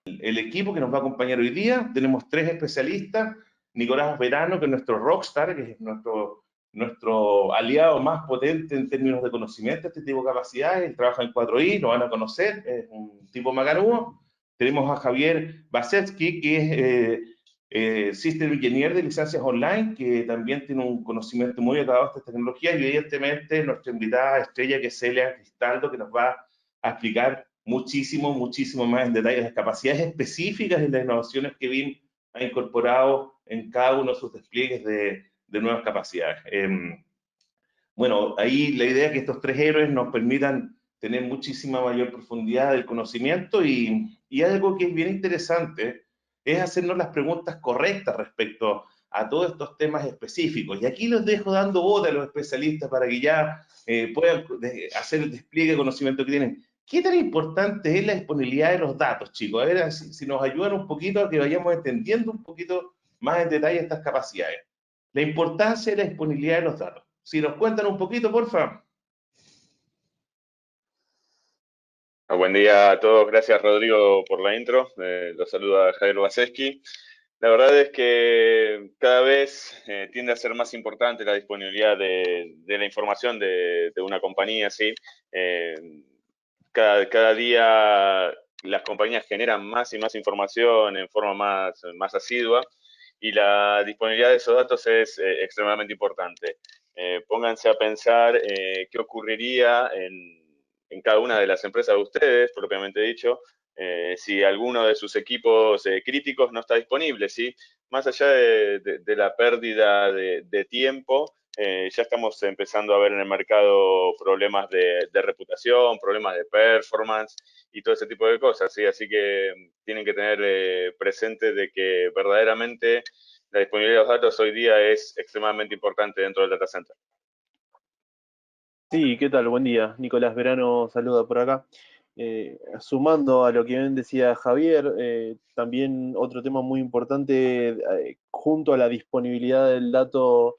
el equipo que nos va a acompañar hoy día. Tenemos 3 especialistas. Nicolás Verano, que es nuestro rockstar, que es nuestro aliado más potente en términos de conocimiento de este tipo de capacidades. Él trabaja en 4i, lo van a conocer, es un tipo macanudo. Tenemos a Javier Basetsky, que es System Engineer de licencias online, que también tiene un conocimiento muy acabado de estas tecnologías, y evidentemente nuestra invitada estrella, que es Celia Cristaldo, que nos va a explicar muchísimo más en detalle las capacidades específicas y las innovaciones que BIM ha incorporado en cada uno de sus despliegues de nuevas capacidades. Bueno, ahí la idea es que estos 3 héroes nos permitan tener muchísima mayor profundidad del conocimiento, y algo que es bien interesante es hacernos las preguntas correctas respecto a todos estos temas específicos. Y aquí los dejo dando bote a los especialistas para que ya puedan hacer el despliegue de conocimiento que tienen. ¿Qué tan importante es la disponibilidad de los datos, chicos? A ver si nos ayudan un poquito a que vayamos entendiendo un poquito más en detalle estas capacidades. La importancia de la disponibilidad de los datos. Si nos cuentan un poquito, por favor. Buen día a todos, gracias Rodrigo por la intro. Los saluda Javier Baseski. La verdad es que cada vez tiende a ser más importante la disponibilidad de la información de una compañía, ¿sí? Cada día las compañías generan más y más información en forma más asidua, y la disponibilidad de esos datos es extremadamente importante. Pónganse a pensar qué ocurriría en cada una de las empresas de ustedes, propiamente dicho, si alguno de sus equipos críticos no está disponible, ¿sí? Más allá de la pérdida de tiempo, ya estamos empezando a ver en el mercado problemas de reputación, problemas de performance y todo ese tipo de cosas, ¿sí? Así que tienen que tener presente de que verdaderamente la disponibilidad de los datos hoy día es extremadamente importante dentro del data center. Sí, ¿qué tal? Buen día. Nicolás Verano saluda por acá. Sumando a lo que bien decía Javier, también otro tema muy importante junto a la disponibilidad del dato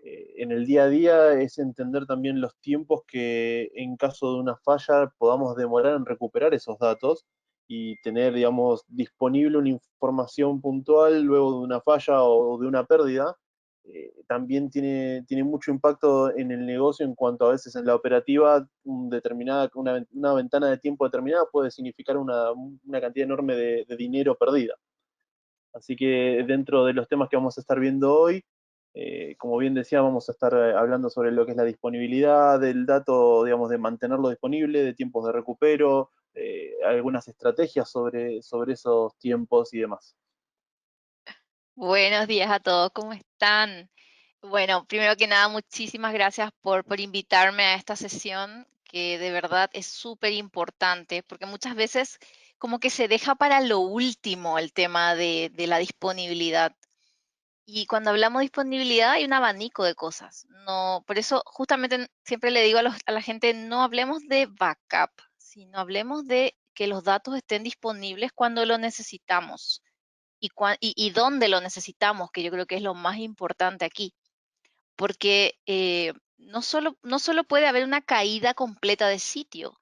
en el día a día es entender también los tiempos que en caso de una falla podamos demorar en recuperar esos datos y tener, digamos, disponible una información puntual luego de una falla o de una pérdida. También tiene mucho impacto en el negocio en cuanto a veces en la operativa una ventana de tiempo determinada puede significar una cantidad enorme de dinero perdida. Así que dentro de los temas que vamos a estar viendo hoy, como bien decía, vamos a estar hablando sobre lo que es la disponibilidad del dato, digamos, de mantenerlo disponible, de tiempos de recupero, algunas estrategias sobre esos tiempos y demás. Buenos días a todos, ¿cómo están? Bueno, primero que nada, muchísimas gracias por invitarme a esta sesión, que de verdad es súper importante, porque muchas veces como que se deja para lo último el tema de la disponibilidad. Y cuando hablamos de disponibilidad hay un abanico de cosas. No, por eso justamente siempre le digo a la gente, no hablemos de backup, sino hablemos de que los datos estén disponibles cuando lo necesitamos y dónde lo necesitamos, que yo creo que es lo más importante aquí. Porque no solo puede haber una caída completa de sitio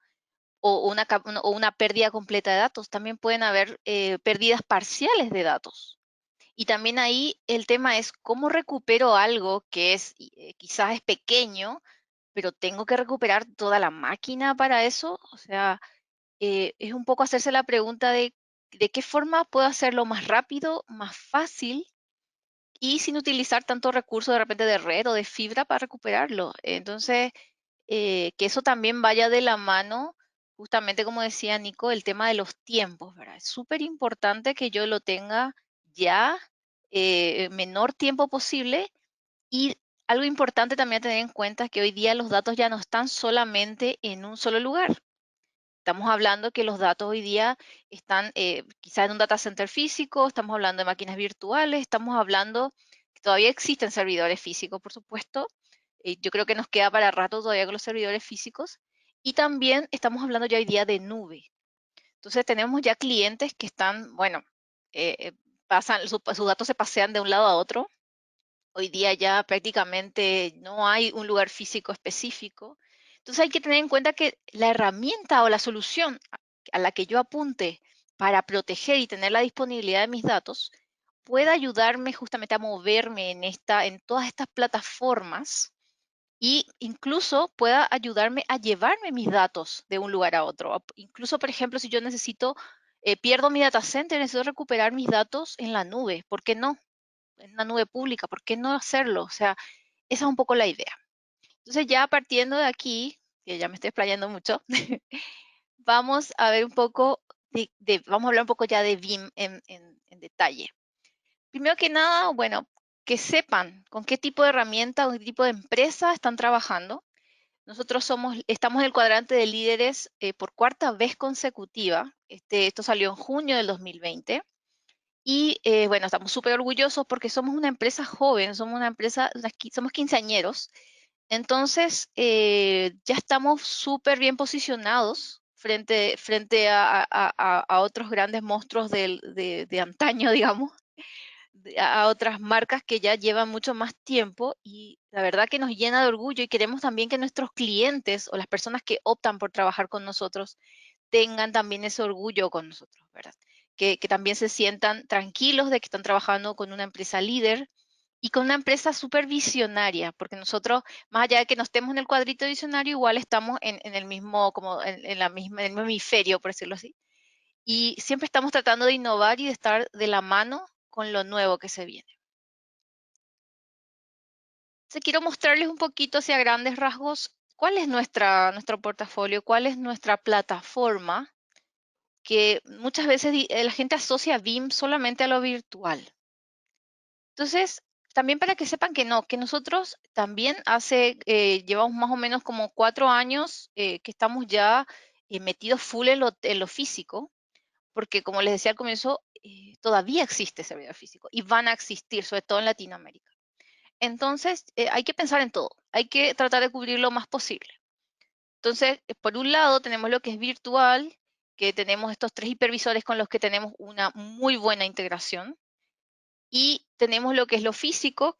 o una pérdida completa de datos, también pueden haber pérdidas parciales de datos. Y también ahí el tema es cómo recupero algo que quizás es pequeño, pero tengo que recuperar toda la máquina para eso. O sea, es un poco hacerse la pregunta de qué forma puedo hacerlo más rápido, más fácil y sin utilizar tanto recurso de repente de red o de fibra para recuperarlo. Entonces, que eso también vaya de la mano, justamente como decía Nico, el tema de los tiempos, ¿verdad? Es súper importante que yo lo tenga ya menor tiempo posible, y algo importante también a tener en cuenta es que hoy día los datos ya no están solamente en un solo lugar. Estamos hablando que los datos hoy día están quizás en un data center físico, estamos hablando de máquinas virtuales, estamos hablando que todavía existen servidores físicos, por supuesto. Yo creo que nos queda para rato todavía con los servidores físicos. Y también estamos hablando ya hoy día de nube. Entonces tenemos ya clientes que están, bueno, sus datos se pasean de un lado a otro. Hoy día ya prácticamente no hay un lugar físico específico. Entonces hay que tener en cuenta que la herramienta o la solución a la que yo apunte para proteger y tener la disponibilidad de mis datos, pueda ayudarme justamente a moverme en todas estas plataformas y incluso pueda ayudarme a llevarme mis datos de un lugar a otro. Incluso, por ejemplo, si yo pierdo mi data center, necesito recuperar mis datos en la nube. ¿Por qué no? En una nube pública, ¿por qué no hacerlo? O sea, esa es un poco la idea. Entonces, ya partiendo de aquí, que ya me estoy explayando mucho, vamos a ver un poco vamos a hablar un poco ya de BIM en detalle. Primero que nada, bueno, que sepan con qué tipo de herramienta o qué tipo de empresa están trabajando. Nosotros estamos en el cuadrante de líderes por cuarta vez consecutiva. Esto salió en junio del 2020. Y bueno, estamos súper orgullosos porque somos una empresa joven, somos una empresa, somos quinceañeros. Entonces, ya estamos súper bien posicionados frente a otros grandes monstruos de antaño, digamos, a otras marcas que ya llevan mucho más tiempo y la verdad que nos llena de orgullo y queremos también que nuestros clientes o las personas que optan por trabajar con nosotros tengan también ese orgullo con nosotros, ¿verdad? Que también se sientan tranquilos de que están trabajando con una empresa líder y con una empresa súper visionaria, porque nosotros, más allá de que no estemos en el cuadrito visionario, igual estamos en el mismo, como en la misma, en el mismo hemisferio, por decirlo así. Y siempre estamos tratando de innovar y de estar de la mano con lo nuevo que se viene. Entonces, quiero mostrarles un poquito hacia grandes rasgos cuál es nuestro portafolio, cuál es nuestra plataforma, que muchas veces la gente asocia BIM solamente a lo virtual. Entonces, también para que sepan que no, que nosotros también llevamos más o menos como 4 años que estamos ya metidos full en lo físico, porque como les decía al comienzo, todavía existe servidor físico y van a existir, sobre todo en Latinoamérica. Entonces, hay que pensar en todo, hay que tratar de cubrir lo más posible. Entonces, por un lado tenemos lo que es virtual, que tenemos estos 3 hipervisores con los que tenemos una muy buena integración. Y tenemos lo que es lo físico,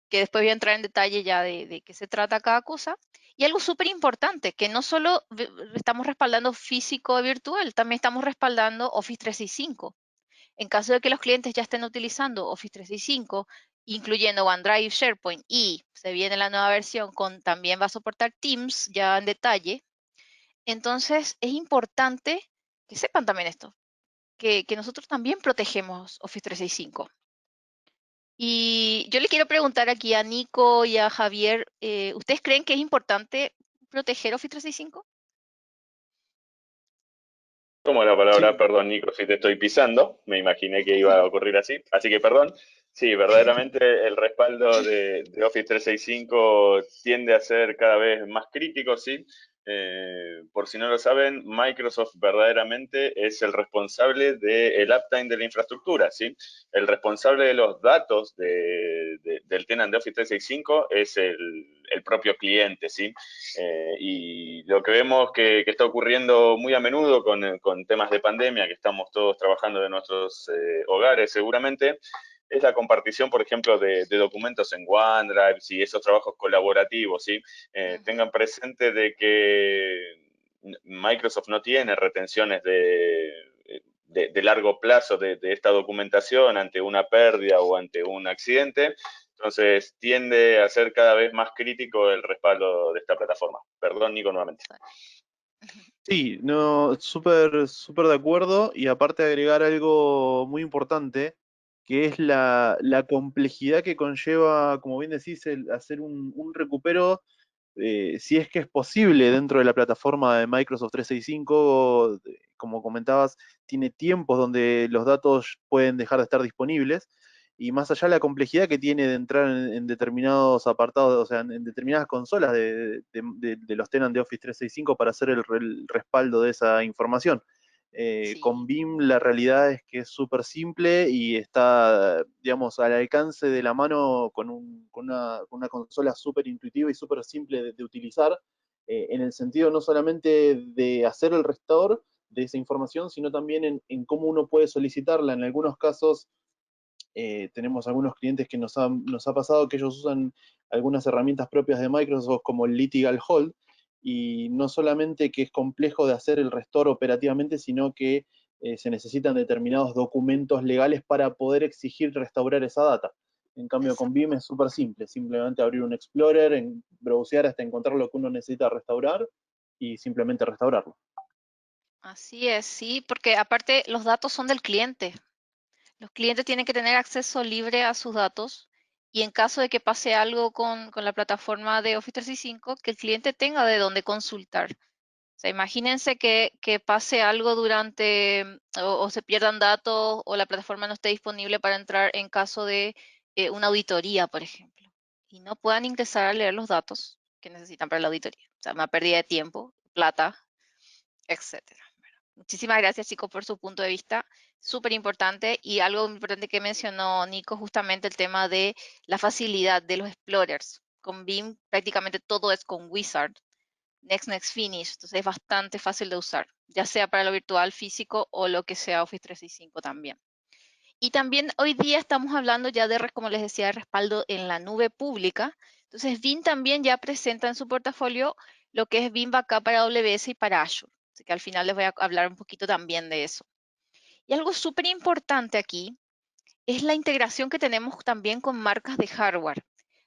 que después voy a entrar en detalle ya de qué se trata cada cosa. Y algo súper importante, que no solo estamos respaldando físico y virtual, también estamos respaldando Office 365. En caso de que los clientes ya estén utilizando Office 365, incluyendo OneDrive, SharePoint, y se viene la nueva versión también va a soportar Teams ya en detalle. Entonces, es importante que sepan también esto, que nosotros también protegemos Office 365. Y yo le quiero preguntar aquí a Nico y a Javier, ¿ustedes creen que es importante proteger Office 365? Como la palabra, Sí. perdón, Nico, si te estoy pisando, me imaginé que iba a ocurrir así que perdón. Sí, verdaderamente el respaldo de Office 365 tiende a ser cada vez más crítico, ¿sí? Por si no lo saben, Microsoft verdaderamente es el responsable del uptime de la infraestructura, ¿sí? El responsable de los datos del tenant de Office 365 es el propio cliente, ¿sí? Y lo que vemos que está ocurriendo muy a menudo con temas de pandemia, que estamos todos trabajando de nuestros hogares seguramente, es la compartición, por ejemplo, de documentos en OneDrive y esos trabajos colaborativos, ¿sí? Tengan presente de que Microsoft no tiene retenciones de largo plazo de esta documentación ante una pérdida o ante un accidente. Entonces, tiende a ser cada vez más crítico el respaldo de esta plataforma. Perdón, Nico, nuevamente. Sí, no, súper de acuerdo y aparte agregar algo muy importante, que es la complejidad que conlleva, como bien decís, el hacer un recupero, si es que es posible dentro de la plataforma de Microsoft 365, como comentabas, tiene tiempos donde los datos pueden dejar de estar disponibles. Y más allá de la complejidad que tiene de entrar en determinados apartados, o sea, en determinadas consolas de los tenants de Office 365 para hacer el respaldo de esa información. Con Sí. BIM la realidad es que es súper simple y está, digamos, al alcance de la mano con una consola súper intuitiva y súper simple de utilizar, en el sentido no solamente de hacer el restore de esa información, sino también en cómo uno puede solicitarla. En algunos casos, tenemos algunos clientes que nos ha pasado que ellos usan algunas herramientas propias de Microsoft como el Litigal Hold, y no solamente que es complejo de hacer el restore operativamente, sino que se necesitan determinados documentos legales para poder exigir restaurar esa data. En cambio, con Vim es súper simple, simplemente abrir un Explorer, browsear hasta encontrar lo que uno necesita restaurar y simplemente restaurarlo. Así es, sí, porque aparte los datos son del cliente. Los clientes tienen que tener acceso libre a sus datos y en caso de que pase algo con la plataforma de Office 365, que el cliente tenga de dónde consultar. O sea, imagínense que pase algo durante o se pierdan datos o la plataforma no esté disponible para entrar en caso de una auditoría, por ejemplo, y no puedan ingresar a leer los datos que necesitan para la auditoría. O sea, una pérdida de tiempo, plata, etcétera. Bueno, muchísimas gracias, chicos, por su punto de vista. Súper importante y algo importante que mencionó Nico, justamente el tema de la facilidad de los explorers. Con Vim prácticamente todo es con Wizard. Next, Next, Finish. Entonces es bastante fácil de usar, ya sea para lo virtual, físico o lo que sea Office 365 también. Y también hoy día estamos hablando ya de, como les decía, de respaldo en la nube pública. Entonces Vim también ya presenta en su portafolio lo que es Vim Backup para AWS y para Azure. Así que al final les voy a hablar un poquito también de eso. Y algo súper importante aquí es la integración que tenemos también con marcas de hardware.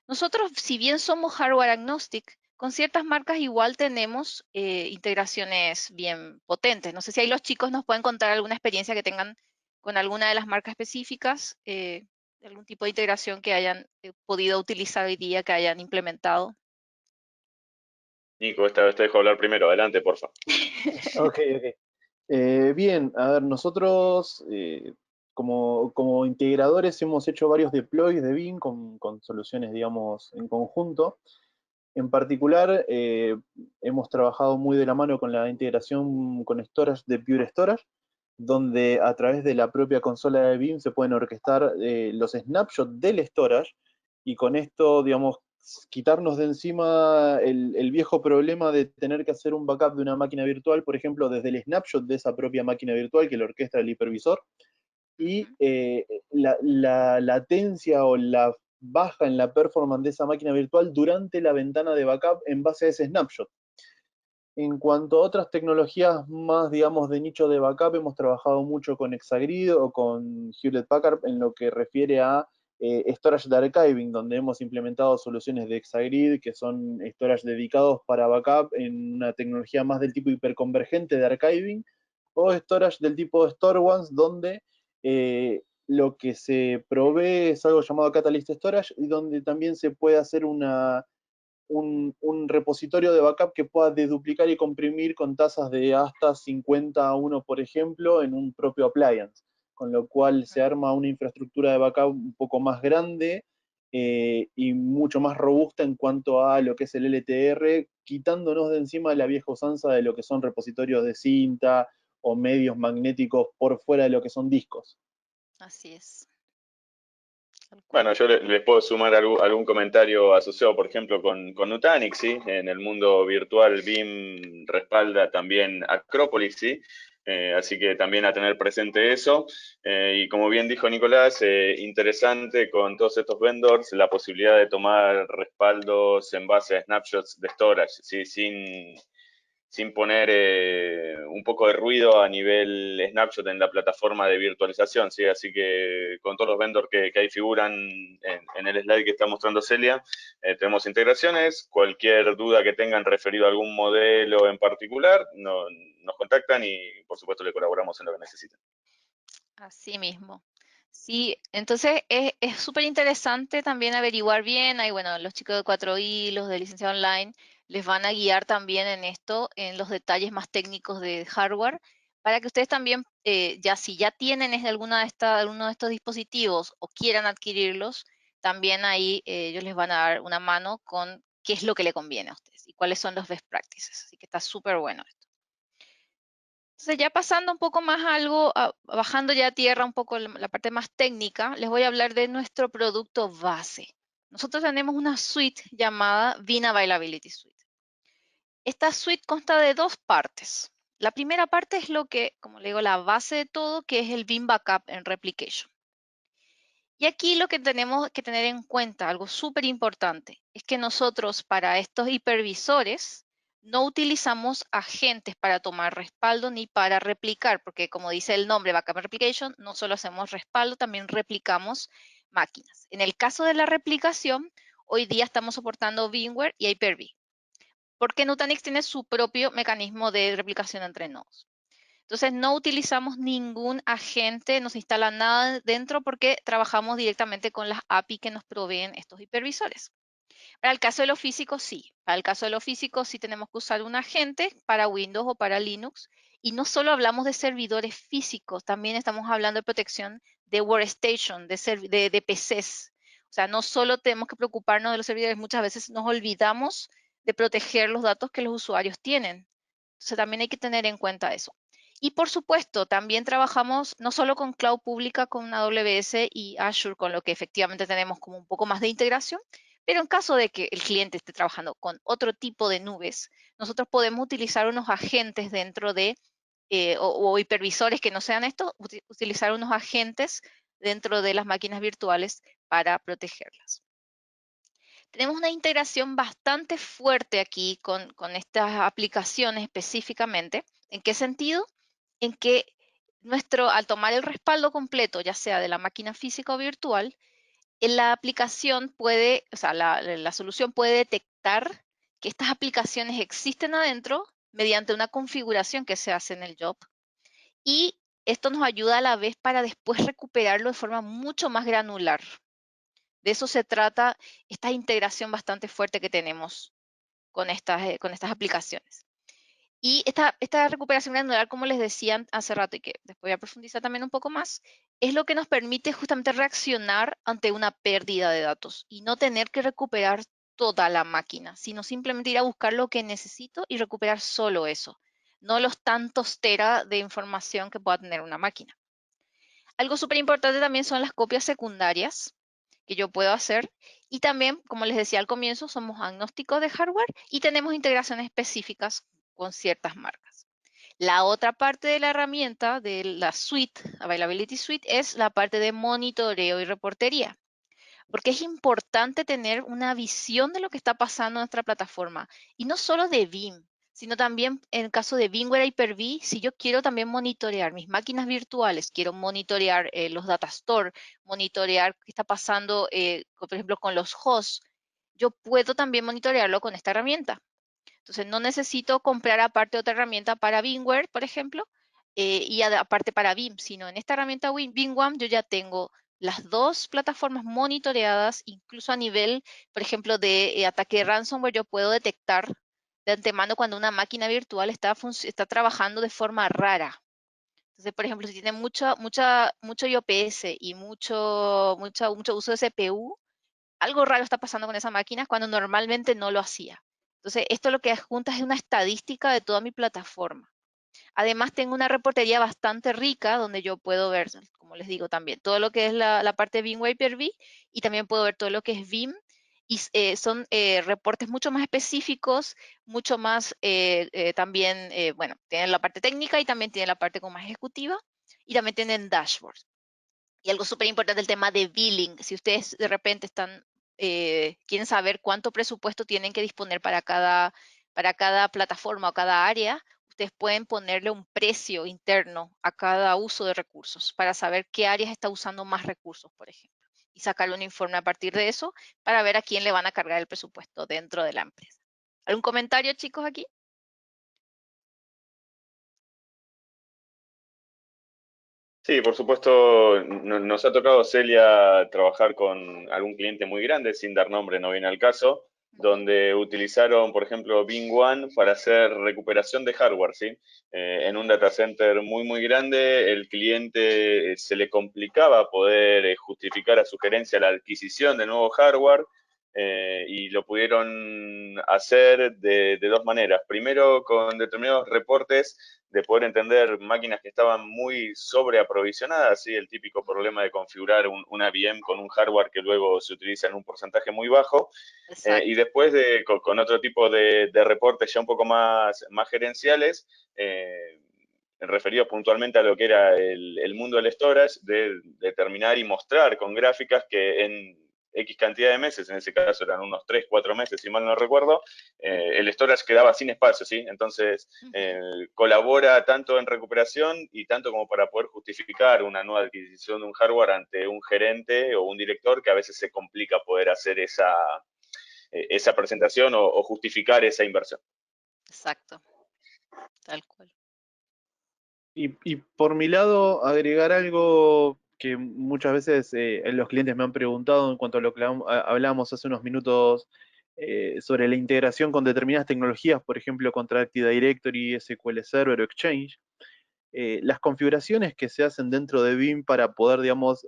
Nosotros, si bien somos hardware agnostic, con ciertas marcas igual tenemos integraciones bien potentes. No sé si ahí los chicos nos pueden contar alguna experiencia que tengan con alguna de las marcas específicas, algún tipo de integración que hayan podido utilizar hoy día, que hayan implementado. Nico, esta vez te dejo hablar primero. Adelante, por favor. Ok. Bien, a ver, nosotros como integradores hemos hecho varios deploys de Vim con soluciones, digamos, en conjunto. En particular, hemos trabajado muy de la mano con la integración con storage de Pure Storage, donde a través de la propia consola de Vim se pueden orquestar los snapshots del storage, y con esto, digamos, quitarnos de encima el viejo problema de tener que hacer un backup de una máquina virtual, por ejemplo, desde el snapshot de esa propia máquina virtual que lo orquesta el hipervisor, y la latencia o la baja en la performance de esa máquina virtual durante la ventana de backup en base a ese snapshot. En cuanto a otras tecnologías más, digamos, de nicho de backup, hemos trabajado mucho con Exagrid o con Hewlett Packard en lo que refiere a storage de archiving, donde hemos implementado soluciones de Exagrid, que son storage dedicados para backup en una tecnología más del tipo hiperconvergente de archiving, o storage del tipo StoreOnes, donde lo que se provee es algo llamado Catalyst Storage, y donde también se puede hacer un repositorio de backup que pueda deduplicar y comprimir con tasas de hasta 50 a 1, por ejemplo, en un propio appliance, con lo cual se arma una infraestructura de backup un poco más grande y mucho más robusta en cuanto a lo que es el LTR, quitándonos de encima la vieja usanza de lo que son repositorios de cinta o medios magnéticos por fuera de lo que son discos. Así es. Bueno, yo les puedo sumar algún comentario asociado, por ejemplo, con Nutanix, ¿sí? En el mundo virtual, Vim respalda también Acropolis, ¿sí? Así que también a tener presente eso. Y como bien dijo Nicolás, interesante con todos estos vendors la posibilidad de tomar respaldos en base a snapshots de storage, ¿sí? Sin poner un poco de ruido a nivel snapshot en la plataforma de virtualización, ¿sí? Así que con todos los vendors que ahí figuran en el slide que está mostrando Celia, tenemos integraciones. Cualquier duda que tengan referido a algún modelo en particular, nos contactan y por supuesto le colaboramos en lo que necesiten. Así mismo. Sí, entonces es súper interesante también averiguar bien. Ahí, bueno, los chicos de 4i, los de licenciado online, les van a guiar también en esto, en los detalles más técnicos de hardware, para que ustedes también, ya si ya tienen alguno de estos dispositivos o quieran adquirirlos, también ahí ellos les van a dar una mano con qué es lo que le conviene a ustedes y cuáles son los best practices. Así que está súper bueno esto. Entonces, ya pasando un poco más a algo, bajando ya a tierra un poco la parte más técnica, les voy a hablar de nuestro producto base. Nosotros tenemos una suite llamada Vim Availability Suite. Esta suite consta de dos partes. La primera parte es lo que, como le digo, la base de todo, que es el Vim Backup and Replication. Y aquí lo que tenemos que tener en cuenta, algo súper importante, es que nosotros para estos hipervisores no utilizamos agentes para tomar respaldo ni para replicar, porque como dice el nombre Backup Replication, no solo hacemos respaldo, también replicamos máquinas. En el caso de la replicación, hoy día estamos soportando VMware y Hyper-V, porque Nutanix tiene su propio mecanismo de replicación entre nodos. Entonces no utilizamos ningún agente, no se instala nada dentro porque trabajamos directamente con las API que nos proveen estos hipervisores. Para el caso de lo físico, sí. Para el caso de lo físico, sí tenemos que usar un agente para Windows o para Linux. Y no solo hablamos de servidores físicos, también estamos hablando de protección de workstation, de PCs. O sea, no solo tenemos que preocuparnos de los servidores, muchas veces nos olvidamos de proteger los datos que los usuarios tienen. Entonces también hay que tener en cuenta eso. Y por supuesto, también trabajamos no solo con cloud pública, con AWS y Azure, con lo que efectivamente tenemos como un poco más de integración, pero en caso de que el cliente esté trabajando con otro tipo de nubes, nosotros podemos utilizar unos agentes dentro de, o hipervisores que no sean estos, utilizar unos agentes dentro de las máquinas virtuales para protegerlas. Tenemos una integración bastante fuerte aquí con estas aplicaciones específicamente. ¿En qué sentido? En que al tomar el respaldo completo, ya sea de la máquina física o virtual, la aplicación puede, o sea, la solución puede detectar que estas aplicaciones existen adentro mediante una configuración que se hace en el job. Y esto nos ayuda a la vez para después recuperarlo de forma mucho más granular. De eso se trata esta integración bastante fuerte que tenemos con estas aplicaciones. Y esta recuperación granular, como les decía hace rato y que después voy a profundizar también un poco más, es lo que nos permite justamente reaccionar ante una pérdida de datos y no tener que recuperar toda la máquina, sino simplemente ir a buscar lo que necesito y recuperar solo eso, no los tantos tera de información que pueda tener una máquina. Algo súper importante también son las copias secundarias que yo puedo hacer. Y también, como les decía al comienzo, somos agnósticos de hardware y tenemos integraciones específicas con ciertas marcas. La otra parte de la herramienta de la suite, Availability Suite, es la parte de monitoreo y reportería. Porque es importante tener una visión de lo que está pasando en nuestra plataforma. Y no solo de Veeam, sino también en el caso de VMware Hyper-V, si yo quiero también monitorear mis máquinas virtuales, quiero monitorear los data store, monitorear qué está pasando, por ejemplo, con los hosts, yo puedo también monitorearlo con esta herramienta. Entonces, no necesito comprar aparte otra herramienta para VMware, por ejemplo, y aparte para Veeam, sino en esta herramienta VeeamOne yo ya tengo las dos plataformas monitoreadas, incluso a nivel, por ejemplo, de ataque de ransomware, yo puedo detectar de antemano cuando una máquina virtual está trabajando de forma rara. Entonces, por ejemplo, si tiene mucho IOPS y mucho uso de CPU, algo raro está pasando con esa máquina cuando normalmente no lo hacía. Entonces, esto lo que adjunta es una estadística de toda mi plataforma. Además, tengo una reportería bastante rica donde yo puedo ver, como les digo también, todo lo que es la parte de VMware Hyper-V y también puedo ver todo lo que es Veeam. Y son reportes mucho más específicos, mucho más también, bueno, tienen la parte técnica y también tienen la parte como más ejecutiva y también tienen dashboards. Y algo súper importante, el tema de billing. Si ustedes de repente quieren saber cuánto presupuesto tienen que disponer para cada plataforma o cada área, ustedes pueden ponerle un precio interno a cada uso de recursos para saber qué áreas está usando más recursos, por ejemplo. Y sacarle un informe a partir de eso para ver a quién le van a cargar el presupuesto dentro de la empresa. ¿Algún comentario, chicos, aquí? Sí, por supuesto, nos ha tocado, Celia, trabajar con algún cliente muy grande, sin dar nombre, no viene al caso, donde utilizaron, por ejemplo, VeeamOne para hacer recuperación de hardware, ¿sí? En un data center muy grande, el cliente se le complicaba poder justificar a su gerencia la adquisición de nuevo hardware, y lo pudieron hacer de dos maneras. Primero, con determinados reportes de poder entender máquinas que estaban muy sobreaprovisionadas, ¿sí? El típico problema de configurar una VM con un hardware que luego se utiliza en un porcentaje muy bajo. Y después con otro tipo de reportes ya un poco más gerenciales, referidos puntualmente a lo que era el mundo del storage, de determinar y mostrar con gráficas que en X cantidad de meses, en ese caso eran unos 3, 4 meses, si mal no recuerdo, el storage quedaba sin espacio, ¿sí? Entonces, colabora tanto en recuperación y tanto como para poder justificar una nueva adquisición de un hardware ante un gerente o un director, que a veces se complica poder hacer esa presentación o justificar esa inversión. Exacto, tal cual. Y por mi lado, agregar algo que muchas veces los clientes me han preguntado en cuanto a lo que hablábamos hace unos minutos sobre la integración con determinadas tecnologías, por ejemplo, contra Active Directory, SQL Server o Exchange. Las configuraciones que se hacen dentro de BIM para poder, digamos,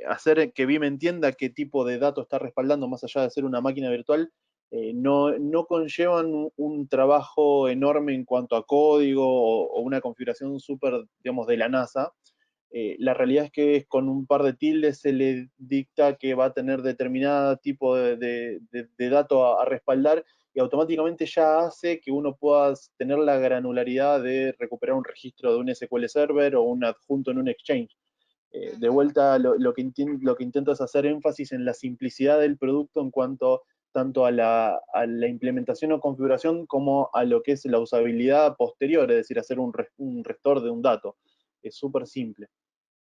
hacer que BIM entienda qué tipo de datos está respaldando, más allá de ser una máquina virtual, no conllevan un trabajo enorme en cuanto a código o una configuración súper, digamos, de la NASA. La realidad es que con un par de tildes se le dicta que va a tener determinado tipo de dato a respaldar, y automáticamente ya hace que uno pueda tener la granularidad de recuperar un registro de un SQL Server o un adjunto en un Exchange. De vuelta, lo que intento es hacer énfasis en la simplicidad del producto en cuanto tanto a la implementación o configuración como a lo que es la usabilidad posterior, es decir, hacer un restore de un dato. Es súper simple.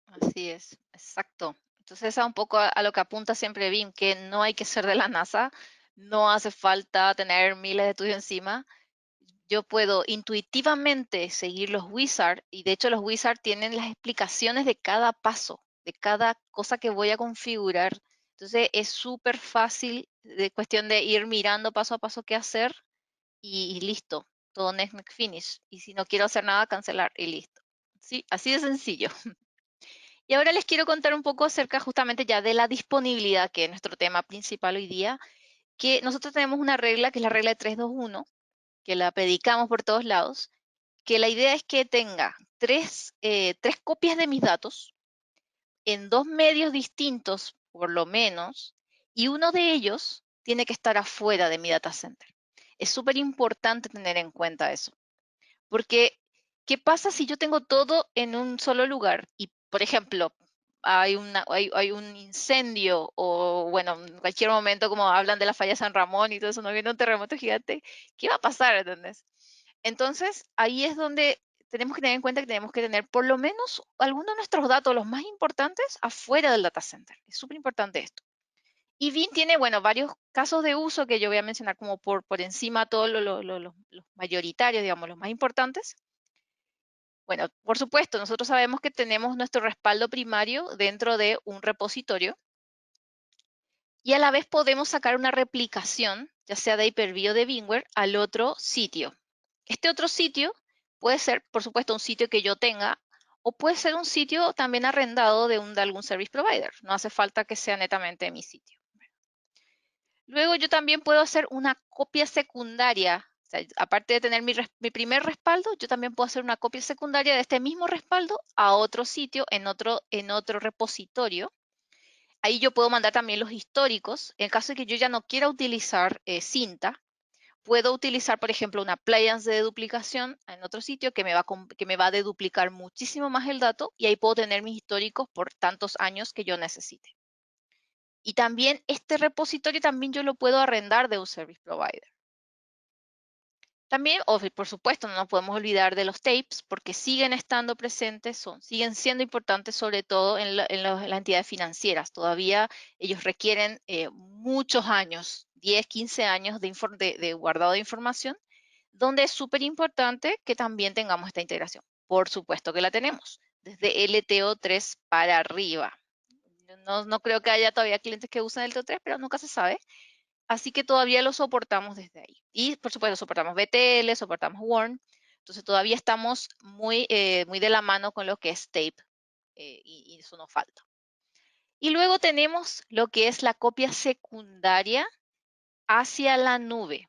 Así es, exacto. Entonces, esa es un poco a lo que apunta siempre BIM, que no hay que ser de la NASA, no hace falta tener miles de estudios encima. Yo puedo intuitivamente seguir los wizards, y de hecho los wizards tienen las explicaciones de cada paso, de cada cosa que voy a configurar. Entonces, es súper fácil, de cuestión de ir mirando paso a paso qué hacer y listo. Todo next, next, finish. Y si no quiero hacer nada, cancelar y listo. Sí, así de sencillo. Y ahora les quiero contar un poco acerca justamente ya de la disponibilidad, que es nuestro tema principal hoy día, que nosotros tenemos una regla que es la regla de 3-2-1, que la predicamos por todos lados, que la idea es que tenga tres copias de mis datos en 2 medios distintos, por lo menos, y uno de ellos tiene que estar afuera de mi data center. Es súper importante tener en cuenta eso, porque ¿qué pasa si yo tengo todo en un solo lugar? Y, por ejemplo, hay un incendio o, bueno, en cualquier momento, como hablan de la falla de San Ramón y todo eso, no viene un terremoto gigante, ¿qué va a pasar? ¿Entendés? Entonces, ahí es donde tenemos que tener en cuenta que tenemos que tener por lo menos algunos de nuestros datos, los más importantes, afuera del data center. Es súper importante esto. Y BIM tiene, bueno, varios casos de uso que yo voy a mencionar como por encima todos los mayoritarios, digamos, los más importantes. Bueno, por supuesto, nosotros sabemos que tenemos nuestro respaldo primario dentro de un repositorio y a la vez podemos sacar una replicación, ya sea de Hyper-V o de VMware, al otro sitio. Este otro sitio puede ser, por supuesto, un sitio que yo tenga o puede ser un sitio también arrendado de algún service provider. No hace falta que sea netamente mi sitio. Luego yo también puedo hacer una copia secundaria. O sea, aparte de tener mi primer respaldo, yo también puedo hacer una copia secundaria de este mismo respaldo a otro sitio, en otro repositorio. Ahí yo puedo mandar también los históricos. En caso de que yo ya no quiera utilizar cinta, puedo utilizar, por ejemplo, una appliance de duplicación en otro sitio que me va a deduplicar muchísimo más el dato, y ahí puedo tener mis históricos por tantos años que yo necesite. Y también este repositorio también yo lo puedo arrendar de un service provider. También, por supuesto, no nos podemos olvidar de los tapes, porque siguen estando presentes, siguen siendo importantes, sobre todo en las entidades financieras. Todavía ellos requieren muchos años, 10, 15 años de guardado de información, donde es súper importante que también tengamos esta integración. Por supuesto que la tenemos, desde LTO3 para arriba. No creo que haya todavía clientes que usen LTO3, pero nunca se sabe. Así que todavía lo soportamos desde ahí. Y por supuesto, soportamos BTL, soportamos Warn. Entonces todavía estamos muy de la mano con lo que es tape, y eso no falta. Y luego tenemos lo que es la copia secundaria hacia la nube.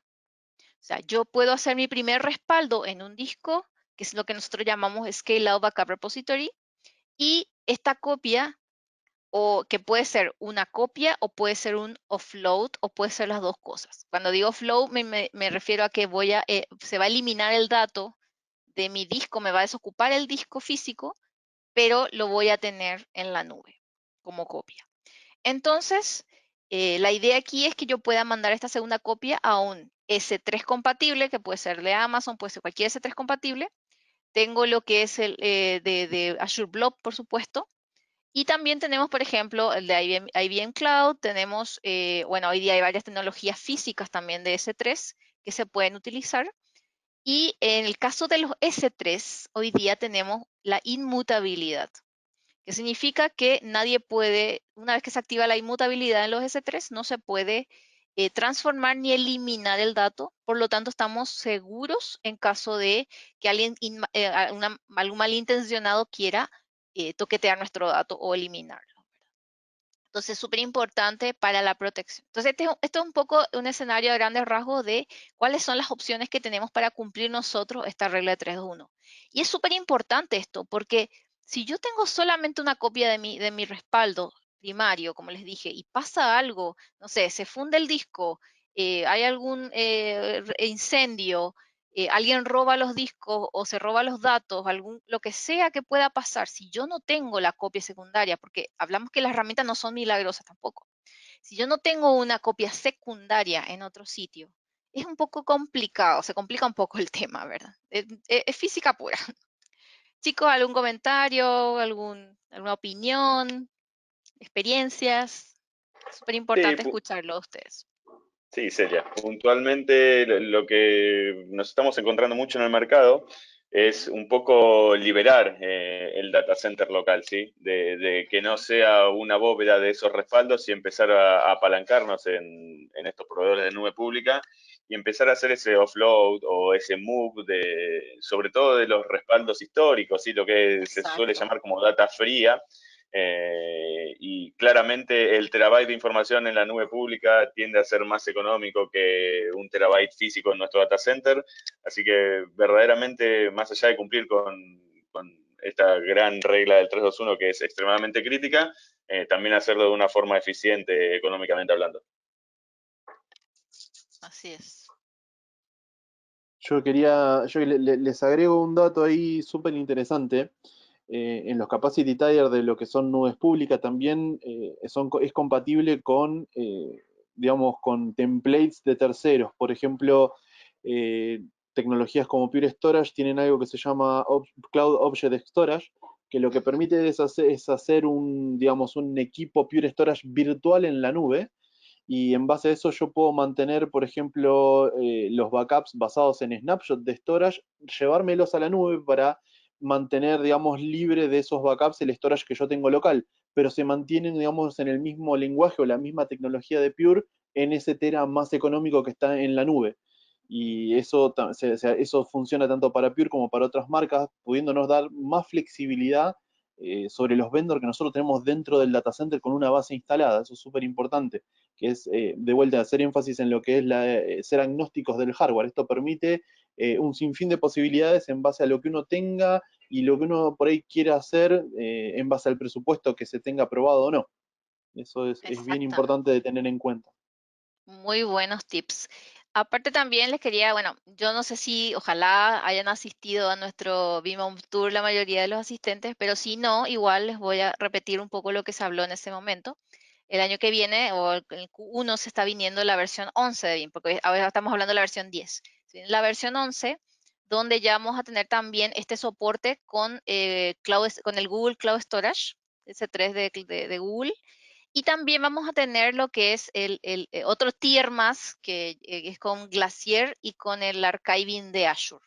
O sea, yo puedo hacer mi primer respaldo en un disco, que es lo que nosotros llamamos Scale Out Backup Repository, y esta copia, o que puede ser una copia o puede ser un offload o puede ser las dos cosas. Cuando digo offload me refiero a que se va a eliminar el dato de mi disco, me va a desocupar el disco físico, pero lo voy a tener en la nube como copia. Entonces, La idea aquí es que yo pueda mandar esta segunda copia a un S3 compatible, que puede ser de Amazon, puede ser cualquier S3 compatible. Tengo lo que es el de Azure Blob, por supuesto. Y también tenemos, por ejemplo, el de IBM Cloud. Tenemos, bueno, hoy día hay varias tecnologías físicas también de S3 que se pueden utilizar. Y en el caso de los S3, hoy día tenemos la inmutabilidad, que significa que nadie puede, una vez que se activa la inmutabilidad en los S3, no se puede transformar ni eliminar el dato. Por lo tanto, estamos seguros en caso de que alguien, algún malintencionado quiera toquetear nuestro dato o eliminarlo. Entonces, es súper importante para la protección. Entonces, este es un poco un escenario a grandes rasgos de cuáles son las opciones que tenemos para cumplir nosotros esta regla de 3.1. Y es súper importante esto, porque si yo tengo solamente una copia de mi respaldo primario, como les dije, y pasa algo, no sé, se funde el disco, hay algún incendio, alguien roba los discos o se roba los datos, lo que sea que pueda pasar, si yo no tengo la copia secundaria, porque hablamos que las herramientas no son milagrosas tampoco, si yo no tengo una copia secundaria en otro sitio, es un poco complicado, se complica un poco el tema, ¿verdad? Es física pura. Chicos, ¿algún comentario, alguna opinión, experiencias? Súper Sí, importante escucharlo a ustedes. sí, Celia. Puntualmente lo que nos estamos encontrando mucho en el mercado es un poco liberar el data center local, ¿sí? De que no sea una bóveda de esos respaldos y empezar a apalancarnos en estos proveedores de nube pública y empezar a hacer ese offload o ese move sobre todo de los respaldos históricos, ¿sí? Lo que se suele Exacto. llamar como data fría. Y claramente el terabyte de información en la nube pública tiende a ser más económico que un terabyte físico en nuestro data center. Así que verdaderamente, más allá de cumplir con esta gran regla del 321 que es extremadamente crítica, también hacerlo de una forma eficiente económicamente hablando. Así es. Les agrego un dato ahí súper interesante. En los capacity tier de lo que son nubes públicas también es compatible con, digamos, con templates de terceros. Por ejemplo, tecnologías como Pure Storage tienen algo que se llama Cloud Object Storage, que lo que permite es hacer un, digamos, un equipo Pure Storage virtual en la nube. Y en base a eso yo puedo mantener, por ejemplo, los backups basados en snapshot de storage, llevármelos a la nube para mantener, digamos, libre de esos backups el storage que yo tengo local, pero se mantienen, digamos, en el mismo lenguaje o la misma tecnología de Pure en ese tera más económico que está en la nube. Y eso funciona tanto para Pure como para otras marcas, pudiéndonos dar más flexibilidad sobre los vendors que nosotros tenemos dentro del data center con una base instalada. Eso es súper importante, que es de vuelta hacer énfasis en lo que es ser agnósticos del hardware. Esto permite un sinfín de posibilidades en base a lo que uno tenga y lo que uno por ahí quiera hacer en base al presupuesto que se tenga aprobado o no. Eso es bien importante de tener en cuenta. Muy buenos tips. Aparte también les quería, bueno, yo no sé si ojalá hayan asistido a nuestro Vimeo Tour la mayoría de los asistentes, pero si no, igual les voy a repetir un poco lo que se habló en ese momento. El año que viene, o el Q1, se está viniendo la versión 11 de BIM, porque ahora estamos hablando de la versión 10. La versión 11, donde ya vamos a tener también este soporte con, con el Google Cloud Storage, S3 de Google, y también vamos a tener lo que es el otro tier más, que es con Glacier y con el archiving de Azure.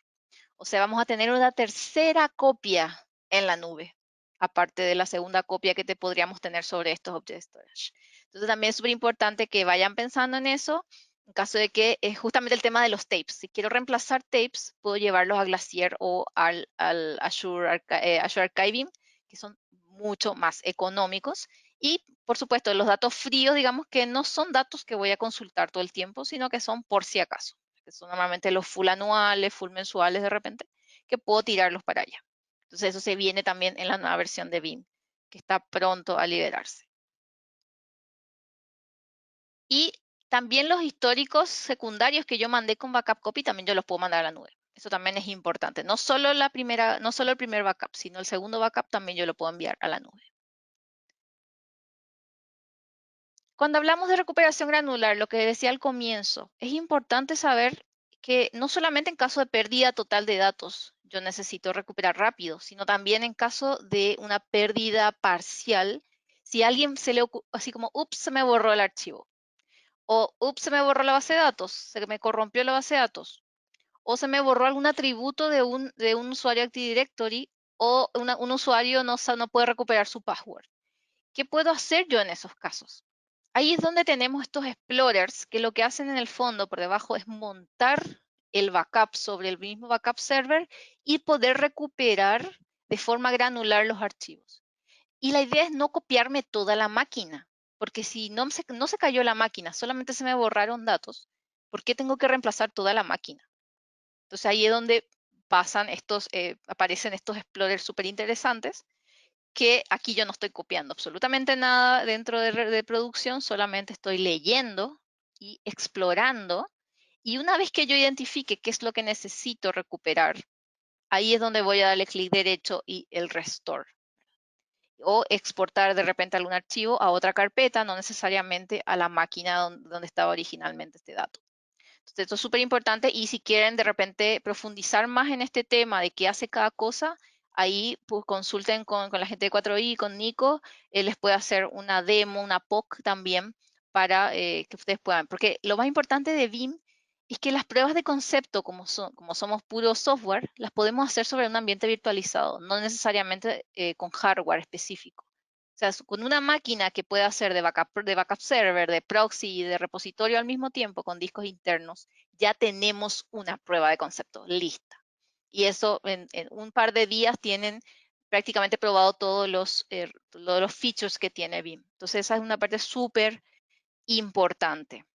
O sea, vamos a tener una tercera copia en la nube, aparte de la segunda copia que te podríamos tener sobre estos Object Storage. Entonces también es súper importante que vayan pensando en eso, en caso de que es justamente el tema de los tapes. Si quiero reemplazar tapes, puedo llevarlos a Glacier o al Azure Archiving, que son mucho más económicos. Y, por supuesto, los datos fríos, digamos que no son datos que voy a consultar todo el tiempo, sino que son por si acaso, que son normalmente los full anuales, full mensuales de repente, que puedo tirarlos para allá. Entonces eso se viene también en la nueva versión de BIM, que está pronto a liberarse. Y también los históricos secundarios que yo mandé con backup copy, también yo los puedo mandar a la nube. Eso también es importante. No solo el primer backup, sino el segundo backup también yo lo puedo enviar a la nube. Cuando hablamos de recuperación granular, lo que decía al comienzo, es importante saber que no solamente en caso de pérdida total de datos yo necesito recuperar rápido, sino también en caso de una pérdida parcial, si a alguien se le ocurre, así como, ups, se me borró el archivo, o ups, se me borró la base de datos, se me corrompió la base de datos, o se me borró algún atributo de un usuario Active Directory, o un usuario no puede recuperar su password. ¿Qué puedo hacer yo en esos casos? Ahí es donde tenemos estos explorers que lo que hacen en el fondo por debajo es montar el backup sobre el mismo backup server y poder recuperar de forma granular los archivos. Y la idea es no copiarme toda la máquina, porque si no se cayó la máquina, solamente se me borraron datos, ¿por qué tengo que reemplazar toda la máquina? Entonces ahí es donde aparecen estos explorers súper interesantes, que aquí yo no estoy copiando absolutamente nada dentro de producción, solamente estoy leyendo y explorando. Y una vez que yo identifique qué es lo que necesito recuperar, ahí es donde voy a darle clic derecho y el restore. O exportar de repente algún archivo a otra carpeta, no necesariamente a la máquina donde estaba originalmente este dato. Entonces, esto es súper importante y si quieren de repente profundizar más en este tema de qué hace cada cosa, ahí pues, consulten con la gente de 4i, con Nico, él les puede hacer una demo, una POC también para que ustedes puedan. Porque lo más importante de BIM es que las pruebas de concepto, como somos puro software, las podemos hacer sobre un ambiente virtualizado, no necesariamente con hardware específico. O sea, con una máquina que pueda hacer de backup server, de proxy y de repositorio al mismo tiempo con discos internos, ya tenemos una prueba de concepto lista. Y eso en un par de días tienen prácticamente probado todos los features que tiene BIM. Entonces esa es una parte súper importante.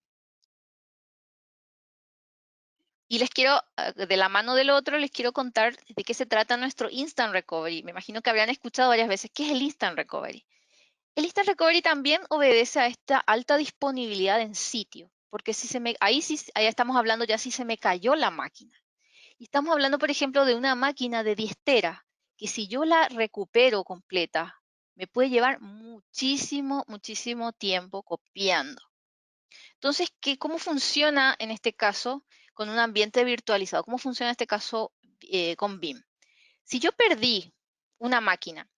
Y les quiero, de la mano del otro, les quiero contar de qué se trata nuestro Instant Recovery. Me imagino que habrán escuchado varias veces, ¿qué es el Instant Recovery? El Instant Recovery también obedece a esta alta disponibilidad en sitio, porque ahí estamos hablando ya si se me cayó la máquina. Y estamos hablando, por ejemplo, de una máquina de 10 teras, que si yo la recupero completa, me puede llevar muchísimo, muchísimo tiempo copiando. Entonces, ¿cómo funciona en este caso con un ambiente virtualizado? ¿Cómo funciona en este caso con BIM? Si yo perdí una máquina,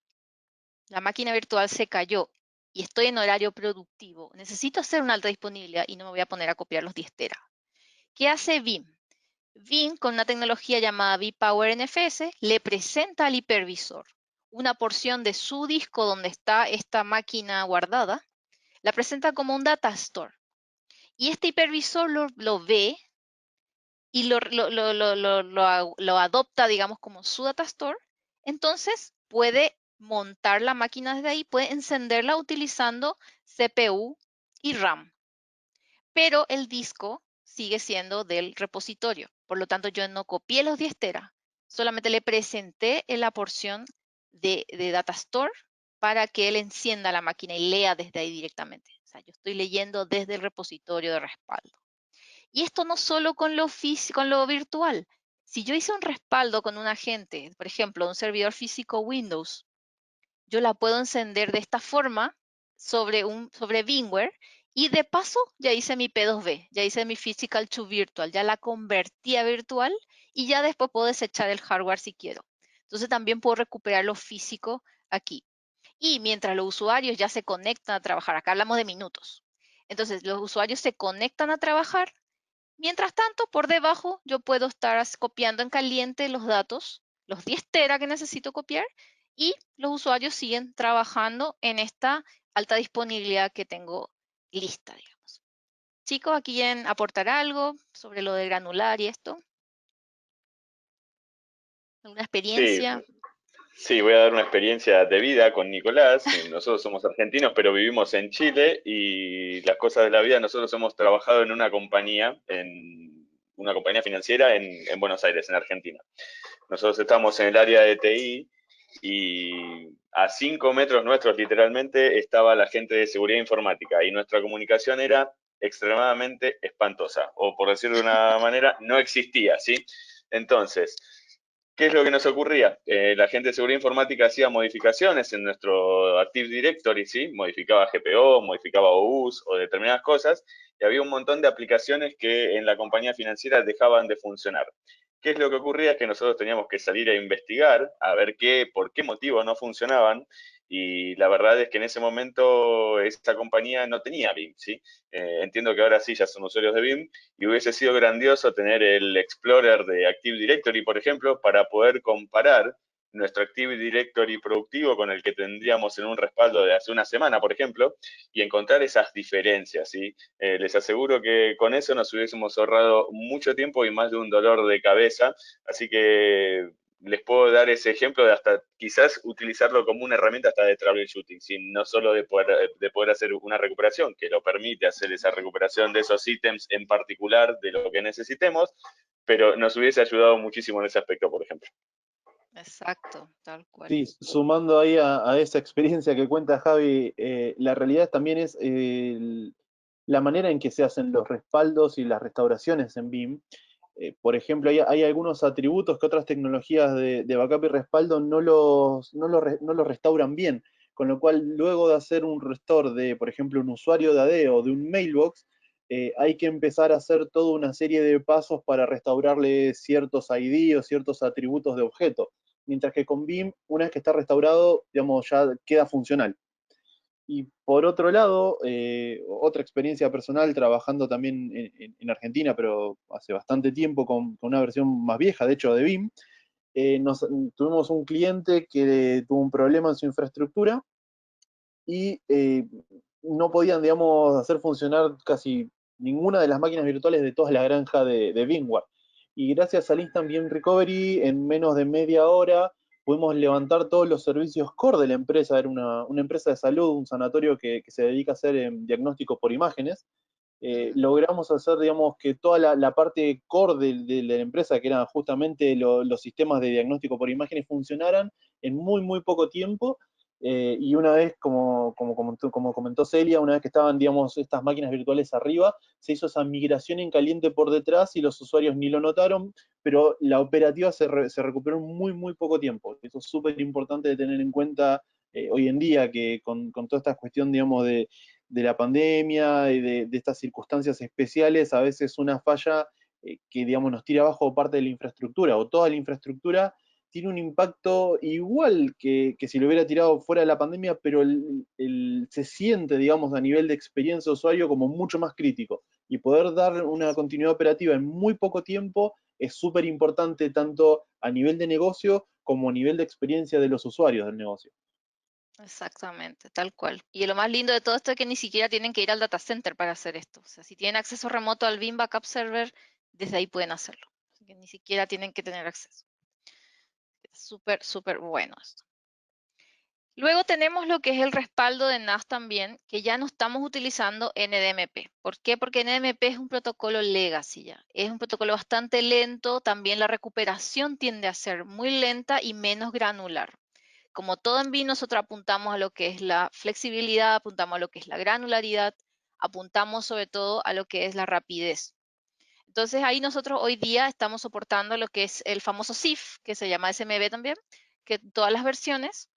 la máquina virtual se cayó y estoy en horario productivo, necesito hacer una alta disponibilidad y no me voy a poner a copiar los 10 teras. ¿Qué hace BIM? BIM, con una tecnología llamada vPower NFS, le presenta al hipervisor una porción de su disco donde está esta máquina guardada, la presenta como un data store. Y este hipervisor lo ve y lo adopta, digamos, como su data store. Entonces puede montar la máquina desde ahí, puede encenderla utilizando CPU y RAM. Pero el disco sigue siendo del repositorio. Por lo tanto, yo no copié los 10 teras, solamente le presenté en la porción de Data Store para que él encienda la máquina y lea desde ahí directamente. O sea, yo estoy leyendo desde el repositorio de respaldo. Y esto no solo con lo virtual. Si yo hice un respaldo con un agente, por ejemplo, un servidor físico Windows, yo la puedo encender de esta forma sobre VMware y de paso ya hice mi P2V, ya hice mi Physical to Virtual, ya la convertí a virtual y ya después puedo desechar el hardware si quiero. Entonces también puedo recuperar lo físico aquí. Y mientras los usuarios ya se conectan a trabajar, acá hablamos de minutos. Entonces los usuarios se conectan a trabajar. Mientras tanto, por debajo yo puedo estar copiando en caliente los datos, los 10 teras que necesito copiar, y los usuarios siguen trabajando en esta alta disponibilidad que tengo lista, digamos. Chicos, ¿aquí quieren aportar algo sobre lo de granular y esto? ¿Alguna experiencia? Sí, voy a dar una experiencia de vida con Nicolás. Nosotros somos argentinos, pero vivimos en Chile y las cosas de la vida, nosotros hemos trabajado en una compañía financiera en Buenos Aires, en Argentina. Nosotros estamos en el área de TI y a 5 metros nuestros, literalmente, estaba la gente de seguridad informática y nuestra comunicación era extremadamente espantosa, o por decirlo de una manera, no existía, ¿sí? Entonces, ¿Qué es lo que nos ocurría? La gente de seguridad informática hacía modificaciones en nuestro Active Directory, ¿sí? Modificaba GPO, modificaba OUs o determinadas cosas, y había un montón de aplicaciones que en la compañía financiera dejaban de funcionar. ¿Qué es lo que ocurría? Es que nosotros teníamos que salir a investigar, a ver por qué motivo no funcionaban, y la verdad es que en ese momento esta compañía no tenía BIM, ¿sí? Entiendo que ahora sí ya son usuarios de BIM, y hubiese sido grandioso tener el Explorer de Active Directory, por ejemplo, para poder comparar nuestro Active Directory productivo con el que tendríamos en un respaldo de hace una semana, por ejemplo, y encontrar esas diferencias, ¿sí? Les aseguro que con eso nos hubiésemos ahorrado mucho tiempo y más de un dolor de cabeza, así que les puedo dar ese ejemplo de hasta quizás utilizarlo como una herramienta hasta de troubleshooting, ¿sí? No solo de poder hacer una recuperación, que lo permite hacer esa recuperación de esos ítems en particular de lo que necesitemos, pero nos hubiese ayudado muchísimo en ese aspecto, por ejemplo. Exacto, tal cual. Sí, sumando ahí a esa experiencia que cuenta Javi, la realidad también es la manera en que se hacen los respaldos y las restauraciones en BIM. Por ejemplo, hay algunos atributos que otras tecnologías de backup y respaldo no los restauran bien, con lo cual luego de hacer un restore de, por ejemplo, un usuario de AD o de un mailbox, hay que empezar a hacer toda una serie de pasos para restaurarle ciertos ID o ciertos atributos de objeto, mientras que con BIM, una vez que está restaurado, digamos, ya queda funcional. Y por otro lado, otra experiencia personal trabajando también en Argentina, pero hace bastante tiempo con una versión más vieja, de hecho, de BIM, tuvimos un cliente que tuvo un problema en su infraestructura y no podían, digamos, hacer funcionar casi ninguna de las máquinas virtuales de toda la granja de VMware. Y gracias al Instant BIM Recovery, en menos de media hora, pudimos levantar todos los servicios core de la empresa. Era una empresa de salud, un sanatorio que se dedica a hacer diagnóstico por imágenes. Logramos hacer, digamos, que toda la parte core de la empresa, que eran justamente los sistemas de diagnóstico por imágenes, funcionaran en muy poco tiempo. Y una vez, como comentó Celia, una vez que estaban, digamos, estas máquinas virtuales arriba, se hizo esa migración en caliente por detrás y los usuarios ni lo notaron, pero la operativa se recuperó en muy poco tiempo. Eso es súper importante de tener en cuenta hoy en día, que con toda esta cuestión, digamos, de la pandemia y de estas circunstancias especiales, a veces una falla que, digamos, nos tira abajo parte de la infraestructura o toda la infraestructura tiene un impacto igual que si lo hubiera tirado fuera de la pandemia, pero se siente, digamos, a nivel de experiencia de usuario como mucho más crítico. Y poder dar una continuidad operativa en muy poco tiempo es súper importante tanto a nivel de negocio como a nivel de experiencia de los usuarios del negocio. Exactamente, tal cual. Y lo más lindo de todo esto es que ni siquiera tienen que ir al data center para hacer esto. O sea, si tienen acceso remoto al BIM Backup Server, desde ahí pueden hacerlo. Así que ni siquiera tienen que tener acceso. Es súper bueno esto. Luego tenemos lo que es el respaldo de NAS también, que ya no estamos utilizando NDMP. ¿Por qué? Porque NDMP es un protocolo legacy ya. Es un protocolo bastante lento, también la recuperación tiende a ser muy lenta y menos granular. Como todo en BIM, nosotros apuntamos a lo que es la flexibilidad, apuntamos a lo que es la granularidad, apuntamos sobre todo a lo que es la rapidez. Entonces ahí nosotros hoy día estamos soportando lo que es el famoso SIF, que se llama SMB también, que todas las versiones,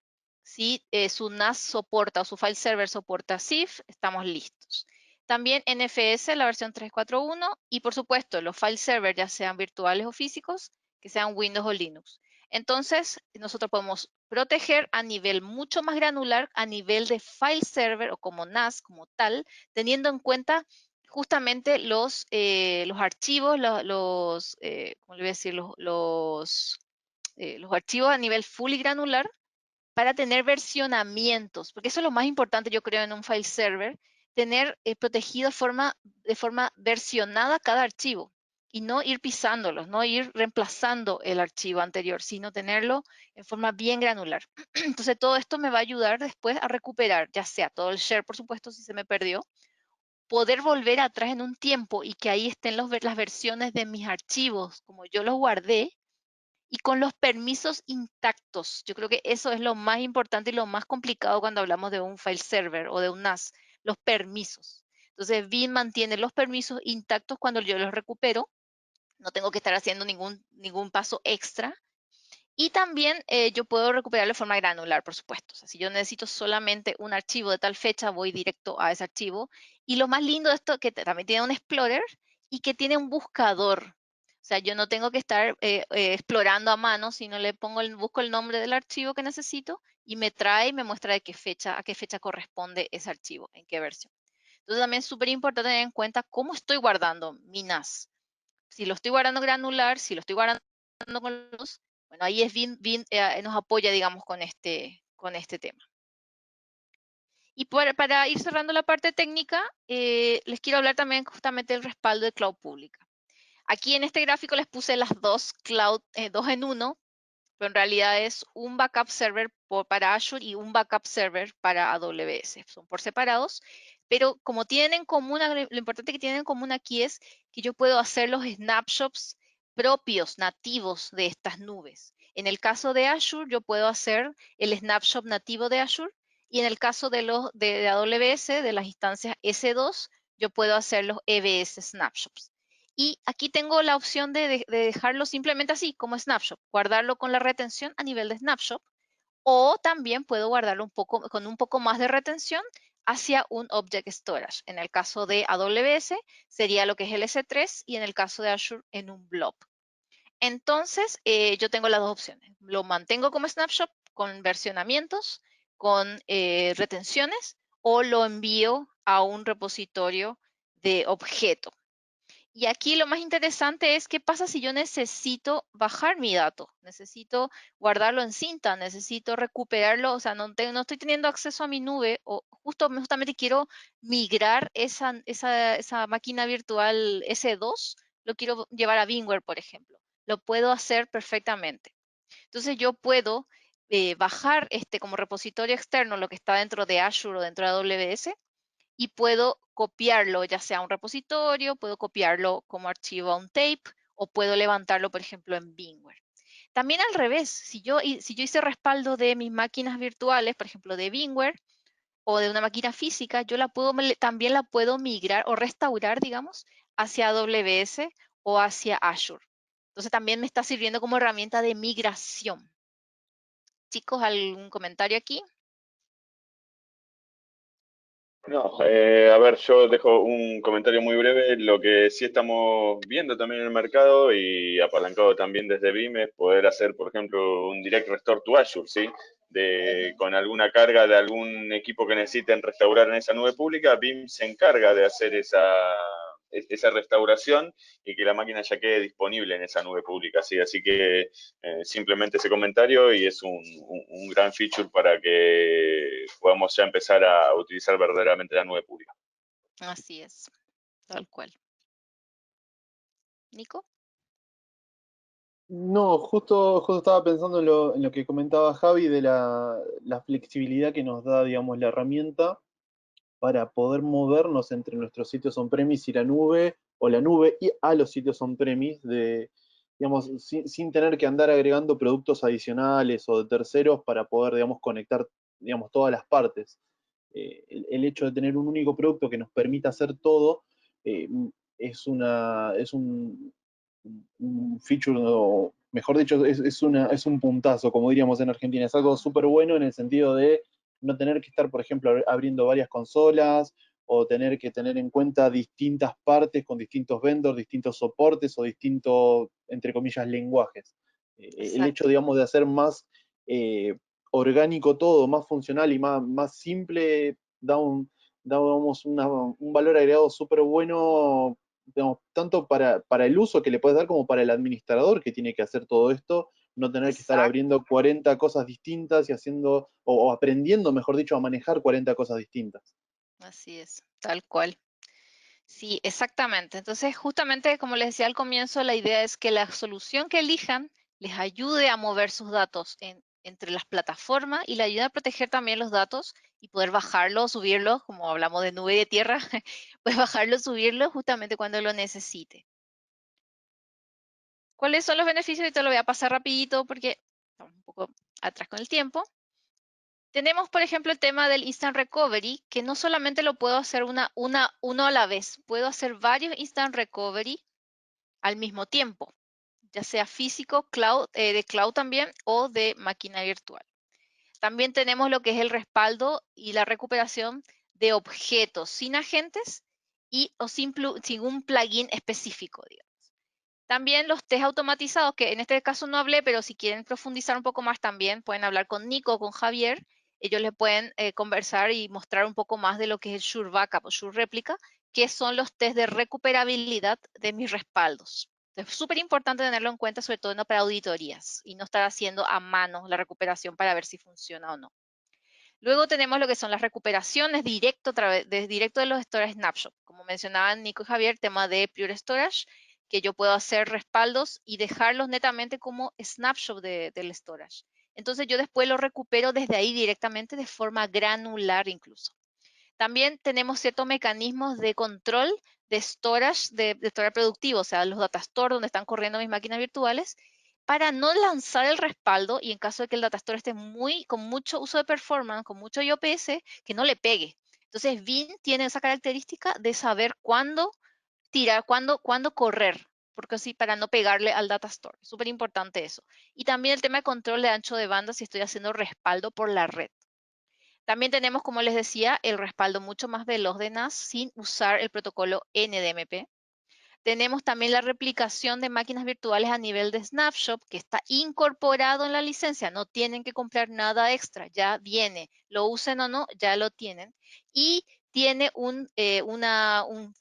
si su NAS soporta o su file server soporta SIF, estamos listos. También NFS, la versión 3.4.1, y por supuesto los file server, ya sean virtuales o físicos, que sean Windows o Linux. Entonces, nosotros podemos proteger a nivel mucho más granular, a nivel de file server o como NAS, como tal, teniendo en cuenta justamente los archivos, ¿cómo le voy a decir? Los archivos a nivel full y granular para tener versionamientos, porque eso es lo más importante, yo creo, en un file server, tener protegido de forma versionada cada archivo y no ir pisándolos, no ir reemplazando el archivo anterior, sino tenerlo en forma bien granular. Entonces, todo esto me va a ayudar después a recuperar, ya sea todo el share, por supuesto, si se me perdió, poder volver atrás en un tiempo y que ahí estén las versiones de mis archivos como yo los guardé y con los permisos intactos. Yo creo que eso es lo más importante y lo más complicado cuando hablamos de un file server o de un NAS, los permisos. Entonces, BIM mantiene los permisos intactos cuando yo los recupero. No tengo que estar haciendo ningún paso extra. Y también yo puedo recuperarlo de forma granular, por supuesto. O sea, si yo necesito solamente un archivo de tal fecha, voy directo a ese archivo. Y lo más lindo de esto es que también tiene un explorer y que tiene un buscador. O sea, yo no tengo que estar explorando a mano, sino le pongo busco el nombre del archivo que necesito y me trae y me muestra de a qué fecha corresponde ese archivo, en qué versión. Entonces también es súper importante tener en cuenta cómo estoy guardando mi NAS. Si lo estoy guardando granular, si lo estoy guardando con luz, bueno, ahí es nos apoya, digamos, con este tema. Y para ir cerrando la parte técnica, les quiero hablar también justamente del respaldo de cloud pública. Aquí en este gráfico les puse las dos cloud, dos en uno, pero en realidad es un backup server para Azure y un backup server para AWS. Son por separados, pero como tienen en común, lo importante que tienen en común aquí es que yo puedo hacer los snapshots propios, nativos de estas nubes. En el caso de Azure, yo puedo hacer el snapshot nativo de Azure y en el caso de AWS, de las instancias S2, yo puedo hacer los EBS snapshots. Y aquí tengo la opción de dejarlo simplemente así, como snapshot, guardarlo con la retención a nivel de snapshot, o también puedo guardarlo con un poco más de retención hacia un Object Storage. En el caso de AWS sería lo que es el S3 y en el caso de Azure en un blob. Entonces, yo tengo las dos opciones. Lo mantengo como snapshot con versionamientos, con retenciones, o lo envío a un repositorio de objeto. Y aquí lo más interesante es qué pasa si yo necesito bajar mi dato, necesito guardarlo en cinta, necesito recuperarlo, o sea, no estoy teniendo acceso a mi nube o justamente quiero migrar esa máquina virtual S2, lo quiero llevar a VMware, por ejemplo. Lo puedo hacer perfectamente. Entonces yo puedo bajar como repositorio externo lo que está dentro de Azure o dentro de AWS y puedo copiarlo, ya sea a un repositorio, puedo copiarlo como archivo a un tape o puedo levantarlo, por ejemplo, en VMware. También al revés, si yo hice respaldo de mis máquinas virtuales, por ejemplo, de VMware o de una máquina física, también la puedo migrar o restaurar, digamos, hacia AWS o hacia Azure. Entonces también me está sirviendo como herramienta de migración. Chicos, ¿algún comentario aquí? No, a ver, yo dejo un comentario muy breve. Lo que sí estamos viendo también en el mercado y apalancado también desde BIM es poder hacer, por ejemplo, un Direct Restore to Azure, ¿sí? Con alguna carga de algún equipo que necesiten restaurar en esa nube pública, BIM se encarga de hacer esa restauración y que la máquina ya quede disponible en esa nube pública, ¿sí? Así que simplemente ese comentario y es un gran feature para que podamos ya empezar a utilizar verdaderamente la nube pública. Así es, tal cual. ¿Nico? No, justo estaba pensando en lo que comentaba Javi de la flexibilidad que nos da, digamos, la herramienta para poder movernos entre nuestros sitios on-premise y la nube, o la nube y a los sitios on-premise, digamos, sin tener que andar agregando productos adicionales o de terceros para poder, digamos, conectar, digamos, todas las partes. El hecho de tener un único producto que nos permita hacer todo es un feature, o mejor dicho, es un puntazo, como diríamos en Argentina. Es algo súper bueno en el sentido de no tener que estar, por ejemplo, abriendo varias consolas o tener que tener en cuenta distintas partes con distintos vendors, distintos soportes o distintos, entre comillas, lenguajes. El hecho, digamos, de hacer más orgánico todo, más funcional y más simple, digamos, un valor agregado súper bueno, digamos, tanto para el uso que le puedes dar como para el administrador que tiene que hacer todo esto, no tener que estar abriendo 40 cosas distintas y haciendo, o aprendiendo, mejor dicho, a manejar 40 cosas distintas. Así es, tal cual. Sí, exactamente. Entonces, justamente como les decía al comienzo, la idea es que la solución que elijan les ayude a mover sus datos entre las plataformas y le ayude a proteger también los datos y poder bajarlos, subirlos, como hablamos de nube y de tierra, pues bajarlos, subirlos justamente cuando lo necesite. ¿Cuáles son los beneficios? Ahorita lo voy a pasar rapidito porque estamos un poco atrás con el tiempo. Tenemos, por ejemplo, el tema del Instant Recovery, que no solamente lo puedo hacer uno a la vez, puedo hacer varios Instant Recovery al mismo tiempo. ya sea físico, cloud, de cloud también, o de máquina virtual. También tenemos lo que es el respaldo y la recuperación de objetos sin agentes o sin un plugin específico, digamos. También los test automatizados, que en este caso no hablé, pero si quieren profundizar un poco más también pueden hablar con Nico o con Javier. Ellos les pueden conversar y mostrar un poco más de lo que es el Sure Backup o Sure Réplica, que son los test de recuperabilidad de mis respaldos. Es súper importante tenerlo en cuenta, sobre todo para auditorías, y no estar haciendo a mano la recuperación para ver si funciona o no. Luego tenemos lo que son las recuperaciones directo de los storage snapshot. Como mencionaban Nico y Javier, tema de Pure Storage, que yo puedo hacer respaldos y dejarlos netamente como snapshot del storage. Entonces yo después lo recupero desde ahí directamente de forma granular incluso. También tenemos ciertos mecanismos de control de storage, de storage productivo, o sea, los data store donde están corriendo mis máquinas virtuales, para no lanzar el respaldo y en caso de que el data store esté con mucho uso de performance, con mucho IOPS, que no le pegue. Entonces, Veeam tiene esa característica de saber cuándo tirar, cuándo correr, porque así para no pegarle al data store. Súper importante eso. Y también el tema de control de ancho de banda si estoy haciendo respaldo por la red. También tenemos, como les decía, el respaldo mucho más veloz de NAS sin usar el protocolo NDMP. Tenemos también la replicación de máquinas virtuales a nivel de Snapshot, que está incorporado en la licencia. No tienen que comprar nada extra, ya viene. Lo usen o no, ya lo tienen. Y tiene un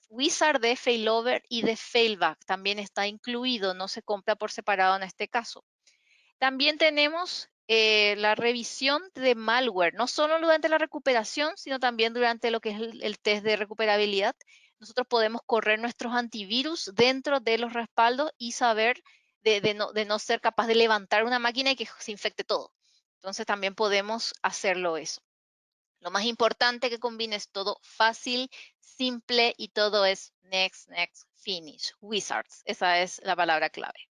wizard de failover y de failback. También está incluido, no se compra por separado en este caso. También tenemos la revisión de malware, no solo durante la recuperación, sino también durante lo que es el test de recuperabilidad. Nosotros podemos correr nuestros antivirus dentro de los respaldos y saber de no ser capaz de levantar una máquina y que se infecte todo. Entonces también podemos hacerlo eso. Lo más importante que combines todo fácil, simple y todo es next, next, finish, wizards. Esa es la palabra clave.